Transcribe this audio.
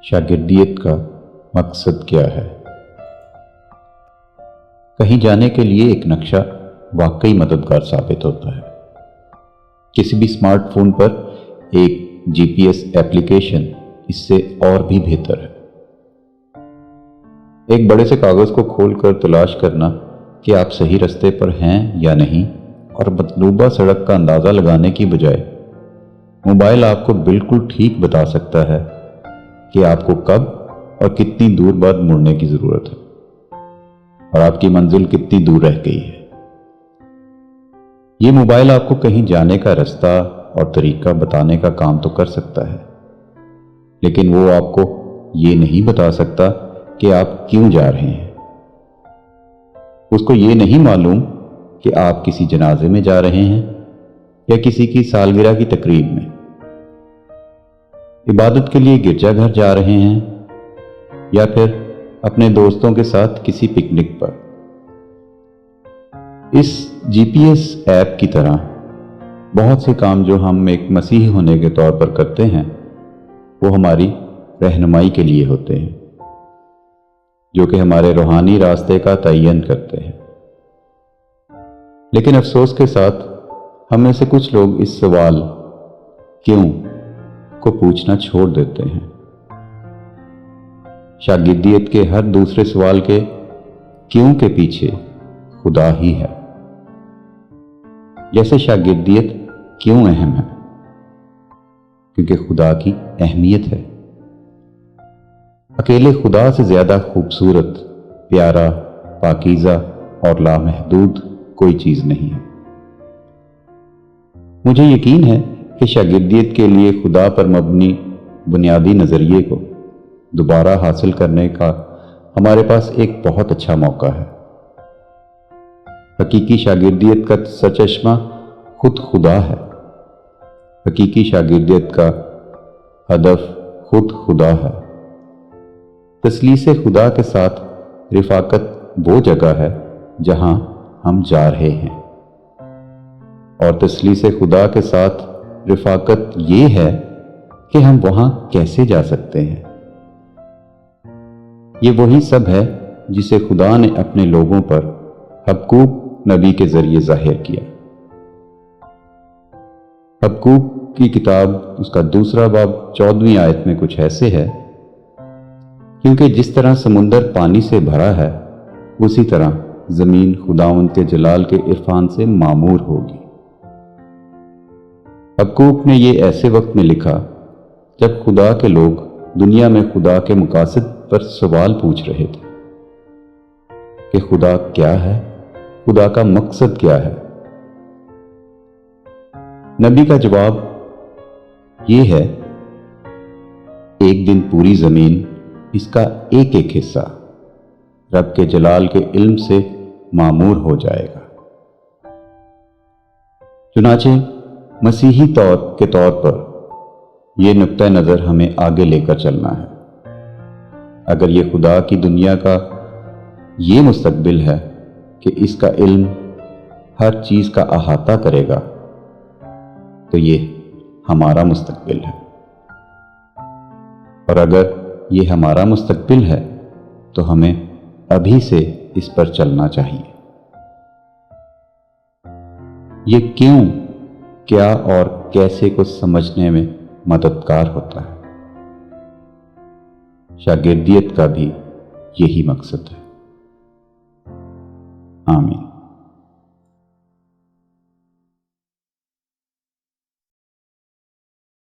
शागिर्दियत का मकसद क्या है? कहीं जाने के लिए एक नक्शा वाकई मददगार साबित होता है। किसी भी स्मार्टफोन पर एक जीपीएस एप्लीकेशन इससे और भी बेहतर है। एक बड़े से कागज को खोलकर तलाश करना कि आप सही रास्ते पर हैं या नहीं, और मतलूबा सड़क का अंदाज़ा लगाने की बजाय मोबाइल आपको बिल्कुल ठीक बता सकता है कि आपको कब और कितनी दूर बाद मुड़ने की ज़रूरत है और आपकी मंजिल कितनी दूर रह गई है। ये मोबाइल आपको कहीं जाने का रास्ता और तरीका बताने का काम तो कर सकता है, लेकिन वो आपको ये नहीं बता सकता कि आप क्यों जा रहे हैं। उसको ये नहीं मालूम कि आप किसी जनाजे में जा रहे हैं या किसी की सालगिरह की तकरीब में, इबादत के लिए गिरजाघर जा रहे हैं या फिर अपने दोस्तों के साथ किसी पिकनिक पर। इस जीपीएस ऐप की तरह बहुत से काम जो हम एक मसीही होने के तौर पर करते हैं, वो हमारी रहनुमाई के लिए होते हैं, जो कि हमारे रूहानी रास्ते का तयन करते हैं। लेकिन अफसोस के साथ हम में से कुछ लोग इस सवाल क्यों को पूछना छोड़ देते हैं। शागिर्दियत के हर दूसरे सवाल के क्यों के पीछे खुदा ही है। जैसे शागिर्दियत क्यों अहम है? क्योंकि खुदा की अहमियत है। अकेले खुदा से ज्यादा खूबसूरत, प्यारा, पाकीज़ा और लामहदूद कोई चीज नहीं है। मुझे यकीन है कि शागिर्दियत के लिए खुदा पर मबनी बुनियादी नजरिए को दोबारा हासिल करने का हमारे पास एक बहुत अच्छा मौका है। हकीकी शागिर्दियत का सरचश्मा खुद खुदा है। हकीकी शागिर्दियत का हदफ खुद खुदा है। तसलीसे खुदा के साथ रिफाकत वो जगह है जहां हम जा रहे हैं, और तसलीसे खुदा के साथ रिफाकत ये है कि हम वहां कैसे जा सकते हैं। ये वही सब है जिसे खुदा ने अपने लोगों पर हबक्कूक नबी के जरिए जाहिर किया। हबक्कूक की किताब उसका 2 बाब 14वीं आयत में कुछ ऐसे है, क्योंकि जिस तरह समुंदर पानी से भरा है, उसी तरह जमीन खुदावंद के जलाल के इरफान से मामूर होगी। हबक्कूक ने ये ऐसे वक्त में लिखा जब खुदा के लोग दुनिया में खुदा के मकासद पर सवाल पूछ रहे थे कि खुदा क्या है, खुदा का मकसद क्या है। नबी का जवाब ये है, एक दिन पूरी जमीन, इसका एक एक हिस्सा रब के जलाल के इल्म से मामूर हो जाएगा। चुनाचे मसीही तौर के तौर पर यह नुक्ता नज़र हमें आगे लेकर चलना है। अगर ये खुदा की दुनिया का ये मुस्तकबिल है कि इसका इल्म हर चीज़ का अहाता करेगा, तो ये हमारा मुस्तकबिल है। और अगर ये हमारा मुस्तकबिल है तो हमें अभी से इस पर चलना चाहिए। ये क्यों, क्या और कैसे को समझने में मददगार होता है। शागिर्दियत का भी यही मकसद है।